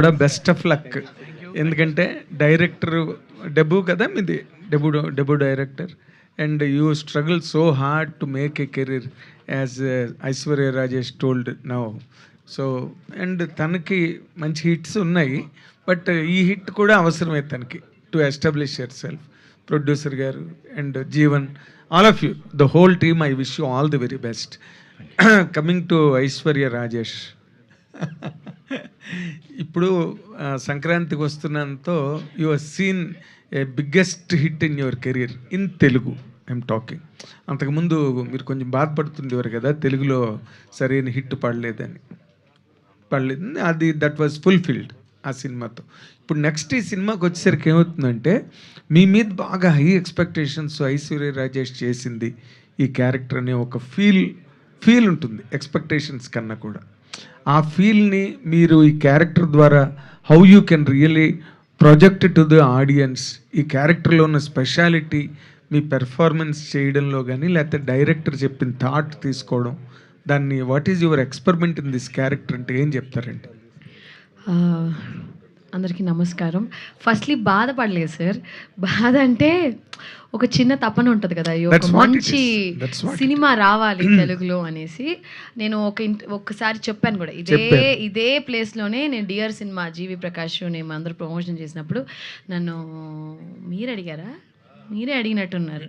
కూడా best of luck. ఎందుకంటే director debut కదా మీది, debut director, and you struggle so hard to make a career as Aishwarya Rajesh told now. So and తనకి మంచి hits ఉన్నాయి, but ఈ హిట్ కూడా అవసరమే తనకి to establish yourself. Producer గారు and Jeevan, all of you, the whole team, I wish you all the very best. Coming to Aishwarya Rajesh, ఇప్పుడు సంక్రాంతికి వస్తున్నంతో you have seen a biggest hit in your career in Telugu. I'm talking. అంతకుముందు మీరు కొంచెం బాధపడుతుండేవారు కదా, తెలుగులో సరైన హిట్ పడలేదు, అది దట్ వాజ్ ఫుల్ఫిల్డ్ ఆ సినిమాతో. ఇప్పుడు నెక్స్ట్ ఈ సినిమాకి వచ్చేసరికి ఏమవుతుందంటే, మీ మీద బాగా హై ఎక్స్పెక్టేషన్స్ ఐశ్వర్య రాజేష్ చేసింది ఈ క్యారెక్టర్ అనే ఒక ఫీల్ ఉంటుంది ఎక్స్పెక్టేషన్స్ కన్నా కూడా. ఆ ఫీల్ని మీరు ఈ క్యారెక్టర్ ద్వారా how you can really project to the audience, ఈ క్యారెక్టర్లో ఉన్న స్పెషాలిటీ మీ పెర్ఫార్మెన్స్ చేయడంలో కానీ, లేకపోతే డైరెక్టర్ చెప్పిన థాట్ తీసుకోవడం, దాన్ని what is your experiment in this character అంటే ఏం చెప్తారండి? అందరికీ నమస్కారం. ఫస్ట్లీ బాధపడలేదు సార్. బాధ అంటే ఒక చిన్న తపన ఉంటుంది కదా, ఒక మంచి సినిమా రావాలి తెలుగులో అనేసి. నేను ఒక్కసారి చెప్పాను కూడా, ఇదే ప్లేస్లోనే నేను డియర్ సినిమా జీవి ప్రకాష్ మేము అందరూ ప్రమోషన్ చేసినప్పుడు నన్ను మీరే అడిగినట్టున్నారు.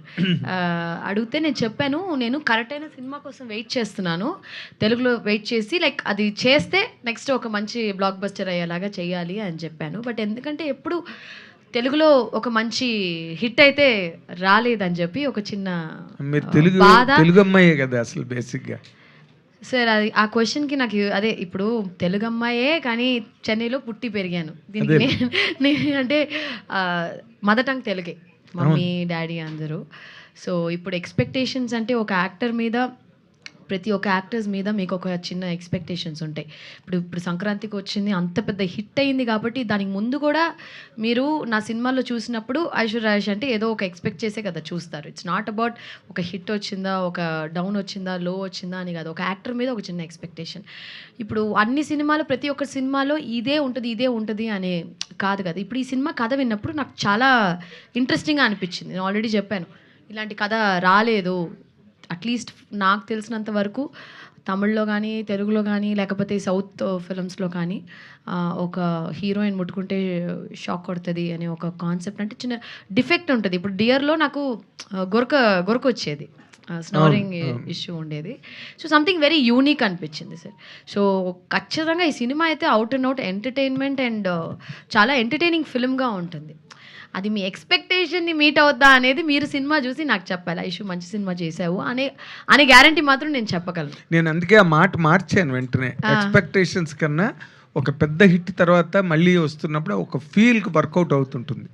అడిగితే నేను చెప్పాను, నేను కరెక్ట్ అయిన సినిమా కోసం వెయిట్ చేస్తున్నాను, తెలుగులో వెయిట్ చేసి లైక్ అది చేస్తే నెక్స్ట్ ఒక మంచి బ్లాక్ బస్టర్ అయ్యేలాగా చేయాలి అని చెప్పాను. బట్ ఎందుకంటే ఎప్పుడు తెలుగులో ఒక మంచి హిట్ అయితే రాలేదని చెప్పి ఒక చిన్న బాధ. తెలుగు అమ్మాయే కదా అసలు బేసిక్గా సార్. అది ఆ క్వశ్చన్కి నాకు అదే, ఇప్పుడు తెలుగు అమ్మాయే కానీ చెన్నైలో పుట్టి పెరిగాను. దీనికి నేను అంటే మదర్ టంగ్ తెలుగే, మమ్మీ డాడీ అందరూ. సో ఇప్పుడు ఎక్స్పెక్టేషన్స్ అంటే ఒక యాక్టర్ మీద, ప్రతి ఒక్క యాక్టర్స్ మీద మీకు ఒక చిన్న ఎక్స్పెక్టేషన్స్ ఉంటాయి. ఇప్పుడు సంక్రాంతికి వచ్చింది, అంత పెద్ద హిట్ అయింది కాబట్టి దానికి ముందు కూడా మీరు నా సినిమాలో చూసినప్పుడు ఐశ్వర్య రాజేష్ అంటే ఏదో ఒక ఎక్స్పెక్ట్ చేసే కదా చూస్తారు. ఇట్స్ నాట్ అబౌట్ ఒక హిట్ వచ్చిందా, ఒక డౌన్ వచ్చిందా, లో వచ్చిందా అని కాదు, ఒక యాక్టర్ మీద ఒక చిన్న ఎక్స్పెక్టేషన్. ఇప్పుడు అన్ని సినిమాలు, ప్రతి ఒక్క సినిమాలో ఇదే ఉంటుంది అనే కాదు కదా. ఇప్పుడు ఈ సినిమా కథ విన్నప్పుడు నాకు చాలా ఇంట్రెస్టింగ్గా అనిపించింది. నేను ఆల్రెడీ చెప్పాను, ఇలాంటి కథ రాలేదు అట్లీస్ట్ నాకు తెలిసినంత వరకు తమిళ్లో కానీ, తెలుగులో కానీ, లేకపోతే సౌత్ ఫిల్మ్స్లో కానీ. ఒక హీరోయిన్ ముట్టుకుంటే షాక్ కొడుతుంది అనే ఒక కాన్సెప్ట్, అంటే చిన్న డిఫెక్ట్ ఉంటుంది. ఇప్పుడు డియర్లో నాకు గొరక వచ్చేది, స్నోరింగ్ ఇష్యూ ఉండేది. సో సంథింగ్ వెరీ యూనిక్ అనిపించింది సార్. సో ఖచ్చితంగా ఈ సినిమా అయితే out and out entertainment and చాలా ఎంటర్టైనింగ్ ఫిల్మ్గా ఉంటుంది. అది మీ ఎక్స్పెక్టేషన్ని మీట్ అవుద్దా అనేది మీరు సినిమా చూసి నాకు చెప్పాలి. ఐషు మంచి సినిమా చేసావు అనే గ్యారంటీ మాత్రం నేను చెప్పగలను. నేను అందుకే ఆ మాట మార్చాను వెంటనే. ఎక్స్పెక్టేషన్స్ కన్నా ఒక పెద్ద హిట్ తర్వాత మళ్ళీ వస్తున్నప్పుడు ఒక ఫీల్కి వర్కౌట్ అవుతుంటుంది,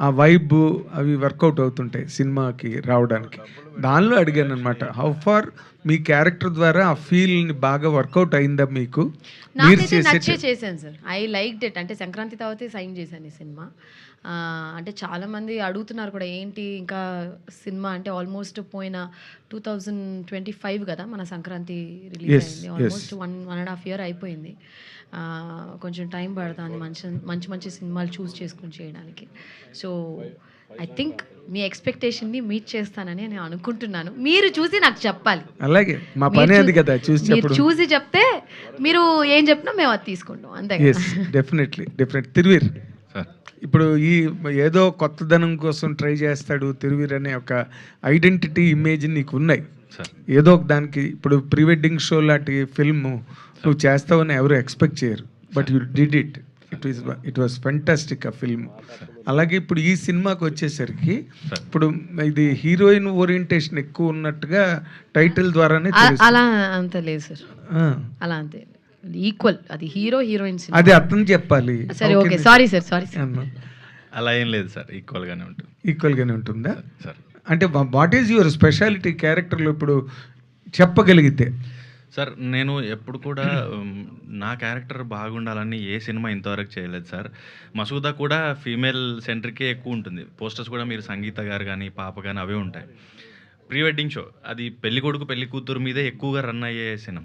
ఆ వైబ్ అవి వర్కౌట్ అవుతుంటాయి సినిమాకి రావడానికి. దానిలో అడిగాను అనమాట, హౌ ఫార్ మీ క్యారెక్టర్ ద్వారా ఆ ఫీల్ని బాగా వర్కౌట్ అయిందా మీకు? నాకైతే నచ్చే చేశాను సార్, ఐ లైక్డ్ ఇట్. అంటే సంక్రాంతి తర్వాతే సైన్ చేశాను ఈ సినిమా. అంటే చాలామంది అడుగుతున్నారు కూడా, ఏంటి ఇంకా సినిమా అంటే ఆల్మోస్ట్ పోయిన 2025 కదా మన సంక్రాంతి రిలీజ్ అయింది. ఆల్మోస్ట్ 1.5 year అయిపోయింది. కొంచెం టైం పడుతుంది మంచి సినిమాలు చూస్ చేసుకుని చేయడానికి. సో ఐ థింక్ మీ ఎక్స్పెక్టేషన్ని మీట్ చేస్తానని నేను అనుకుంటున్నాను. మీరు చూసి నాకు చెప్పాలి. అలాగే మా పని అది కదా, చూసి చెప్తే మీరు ఏం చెప్పినా మేము అది తీసుకుంటాం, అంతే. డెఫినెట్లీ. తిరువీర్, ఇప్పుడు ఈ ఏదో కొత్తదనం కోసం ట్రై చేస్తాడు తిరువీర్ అనే ఒక ఐడెంటిటీ, ఇమేజ్ నీకు ఉన్నాయి ఏదో ఒక దానికి. ఇప్పుడు ప్రీ వెడ్డింగ్ షో లాంటి ఫిల్మ్ నువ్వు చేస్తావని ఎవరు ఎక్స్పెక్ట్ చేయరు, but you did it. It was fantastic ఆ ఫిల్మ్. అలాగే ఇప్పుడు ఈ సినిమాకి వచ్చేసరికి ఇప్పుడు ఇది హీరోయిన్ ఓరియంటేషన్ ఎక్కువ ఉన్నట్టుగా టైటిల్ ద్వారానే. అలా అంత లేదు సార్, అలా అంతే ఈక్వల్. అది హీరోయిన్ అది అర్థం చెప్పాలి. సరే ఓకే, సారీ సార్. అలా ఏం లేదు సార్, ఈక్వల్గానే ఉంటుందా సార్? అంటే వాట్ ఈజ్ యువర్ స్పెషాలిటీ క్యారెక్టర్లో ఇప్పుడు చెప్పగలిగితే? సార్ నేను ఎప్పుడు కూడా నా క్యారెక్టర్ బాగుండాలని ఏ సినిమా ఇంతవరకు చేయలేదు సార్. మసూదా కూడా ఫీమేల్ సెంట్రికే ఎక్కువ ఉంటుంది. పోస్టర్స్ కూడా మీరు సంగీత గారు కానీ, పాప కానీ అవే ఉంటాయి. ప్రీ వెడ్డింగ్ షో అది పెళ్లి కొడుకు పెళ్లి కూతురు మీదే ఎక్కువగా రన్ అయ్యే సినిమా.